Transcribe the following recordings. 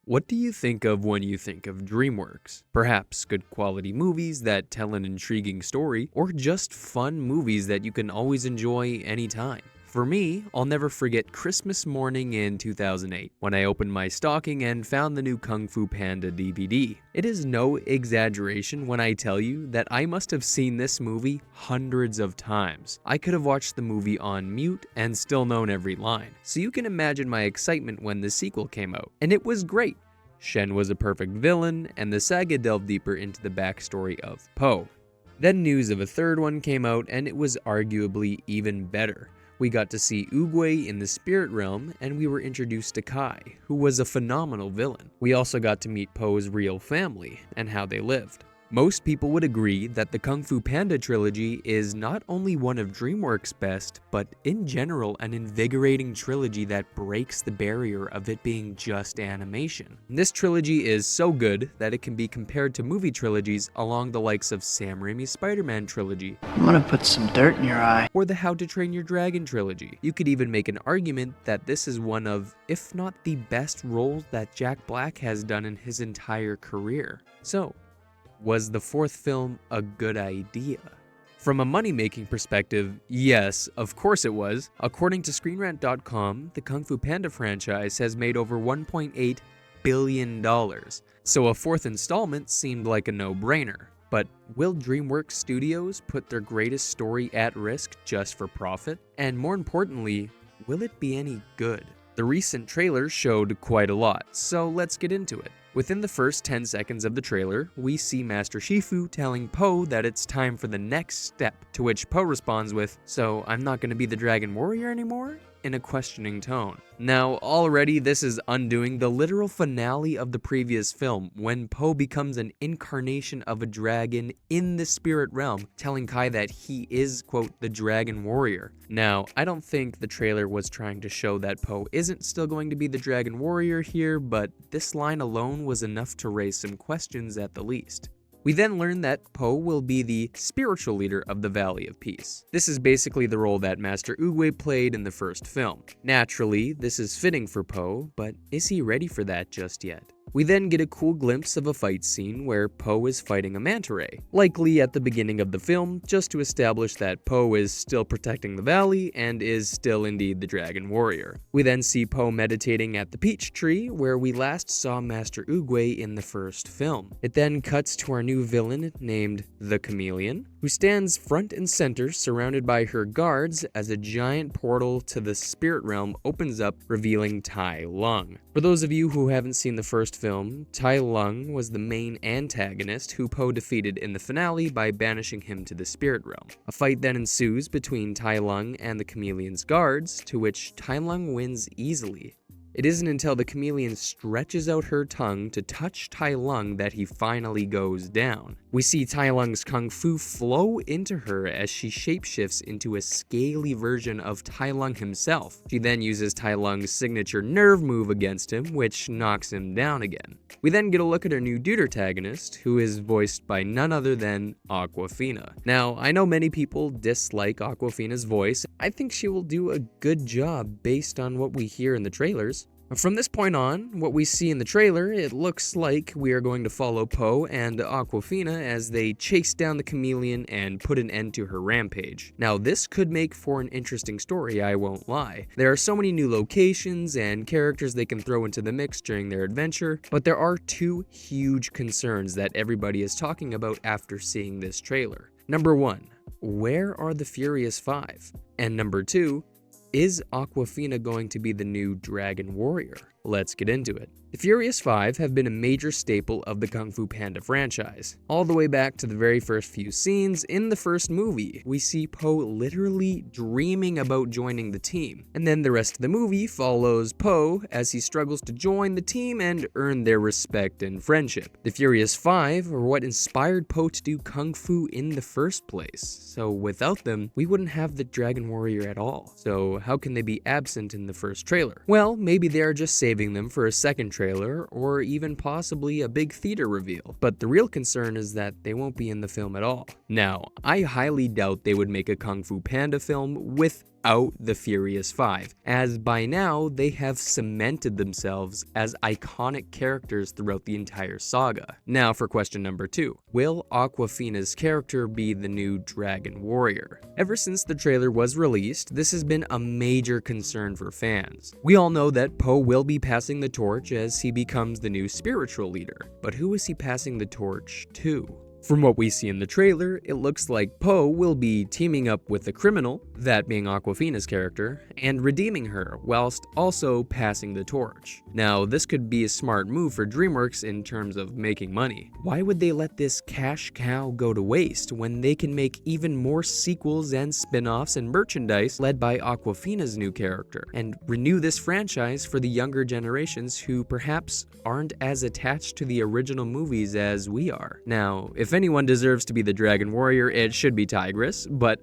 What do you think of when you think of DreamWorks? Perhaps good quality movies that tell an intriguing story, or just fun movies that you can always enjoy anytime? For me, I'll never forget Christmas morning in 2008 when I opened my stocking and found the new Kung Fu Panda DVD. It is no exaggeration when I tell you that I must have seen this movie hundreds of times. I could have watched the movie on mute and still known every line. So you can imagine my excitement when the sequel came out. And it was great. Shen was a perfect villain, and the saga delved deeper into the backstory of Po. Then news of a third one came out, and it was arguably even better. We got to see Oogway in the spirit realm, and we were introduced to Kai, who was a phenomenal villain. We also got to meet Po's real family and how they lived. Most people would agree that the Kung Fu Panda trilogy is not only one of DreamWorks' best, but in general an invigorating trilogy that breaks the barrier of it being just animation. This trilogy is so good that it can be compared to movie trilogies along the likes of Sam Raimi's Spider-Man trilogy. I'm gonna put some dirt in your eye. Or the How to Train Your Dragon trilogy. You could even make an argument that this is one of, if not the best roles that Jack Black has done in his entire career. So, was the fourth film a good idea? From a money-making perspective, yes, of course it was. According to ScreenRant.com, the Kung Fu Panda franchise has made over $1.8 billion. So a fourth installment seemed like a no-brainer. But will DreamWorks Studios put their greatest story at risk just for profit? And more importantly, will it be any good? The recent trailer showed quite a lot, so let's get into it. Within the first 10 seconds of the trailer, we see Master Shifu telling Po that it's time for the next step, to which Po responds with, "So I'm not going to be the Dragon Warrior anymore?" in a questioning tone. Now, already this is undoing the literal finale of the previous film, when Po becomes an incarnation of a dragon in the spirit realm, telling Kai that he is, quote, the Dragon Warrior. Now, I don't think the trailer was trying to show that Po isn't still going to be the Dragon Warrior here, but this line alone was enough to raise some questions at the least. We then learn that Po will be the spiritual leader of the Valley of Peace. This is basically the role that Master Oogway played in the first film. Naturally, this is fitting for Po, but is he ready for that just yet? We then get a cool glimpse of a fight scene where Po is fighting a manta ray, likely at the beginning of the film, just to establish that Po is still protecting the valley and is still indeed the Dragon Warrior. We then see Po meditating at the peach tree, where we last saw Master Oogway in the first film. It then cuts to our new villain named the Chameleon, who stands front and center surrounded by her guards as a giant portal to the spirit realm opens up, revealing Tai Lung. For those of you who haven't seen the first film, Tai Lung was the main antagonist who Po defeated in the finale by banishing him to the spirit realm. A fight then ensues between Tai Lung and the Chameleon's guards, to which Tai Lung wins easily. It isn't until the Chameleon stretches out her tongue to touch Tai Lung that he finally goes down. We see Tai Lung's kung fu flow into her as she shapeshifts into a scaly version of Tai Lung himself. She then uses Tai Lung's signature nerve move against him, which knocks him down again. We then get a look at her new dude antagonist, who is voiced by none other than Awkwafina. Now, I know many people dislike Awkwafina's voice. I think she will do a good job based on what we hear in the trailers. From this point on, what we see in the trailer, it looks like we are going to follow Po and Awkwafina as they chase down the Chameleon and put an end to her rampage. Now, this could make for an interesting story, I won't lie. There are so many new locations and characters they can throw into the mix during their adventure, but there are two huge concerns that everybody is talking about after seeing this trailer. Number one, where are the Furious Five? And number two, is Awkwafina going to be the new Dragon Warrior? Let's get into it. The Furious Five have been a major staple of the Kung Fu Panda franchise. All the way back to the very first few scenes in the first movie, we see Po literally dreaming about joining the team. And then the rest of the movie follows Po as he struggles to join the team and earn their respect and friendship. The Furious Five are what inspired Po to do Kung Fu in the first place. So without them, we wouldn't have the Dragon Warrior at all. So how can they be absent in the first trailer? Well, maybe they are just saving them for a second trailer, or even possibly a big theater reveal. But the real concern is that they won't be in the film at all. Now, I highly doubt they would make a Kung Fu Panda film with out the Furious Five, as by now they have cemented themselves as iconic characters throughout the entire saga. Now for question number 2. Will Awkwafina's character be the new Dragon Warrior? Ever since the trailer was released, this has been a major concern for fans. We all know that Poe will be passing the torch as he becomes the new spiritual leader, but who is he passing the torch to? From what we see in the trailer, it looks like Poe will be teaming up with the criminal, that being Awkwafina's character, and redeeming her, whilst also passing the torch. Now, this could be a smart move for DreamWorks in terms of making money. Why would they let this cash cow go to waste when they can make even more sequels and spin-offs and merchandise led by Awkwafina's new character, and renew this franchise for the younger generations who perhaps aren't as attached to the original movies as we are? Now, if anyone deserves to be the Dragon Warrior, it should be Tigress, but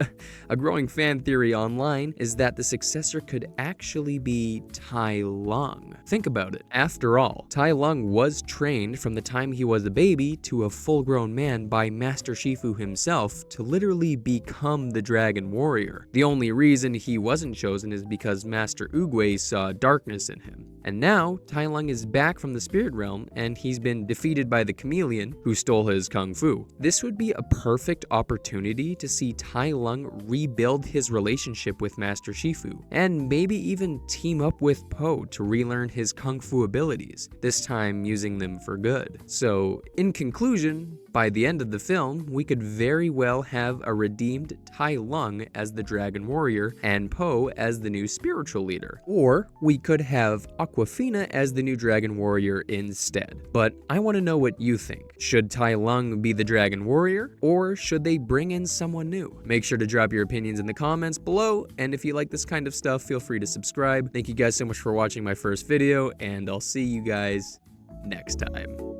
a growing fan theory online is that the successor could actually be Tai Lung. Think about it. After all, Tai Lung was trained from the time he was a baby to a full-grown man by Master Shifu himself to literally become the Dragon Warrior. The only reason he wasn't chosen is because Master Oogway saw darkness in him. And now, Tai Lung is back from the spirit realm, and he's been defeated by the chameleon, who stole his kung fu. This would be a perfect opportunity to see Tai Lung rebuild his relationship with Master Shifu, and maybe even team up with Poe to relearn his kung fu abilities, this time using them for good. So, in conclusion, by the end of the film, we could very well have a redeemed Tai Lung as the Dragon Warrior and Poe as the new spiritual leader. Or we could have Awkwafina as the new Dragon Warrior instead. But I want to know what you think. Should Tai Lung be the Dragon Warrior, or should they bring in someone new? Make sure to drop your opinions in the comments below, and if you like this kind of stuff, feel free to subscribe. Thank you guys so much for watching my first video, and I'll see you guys next time.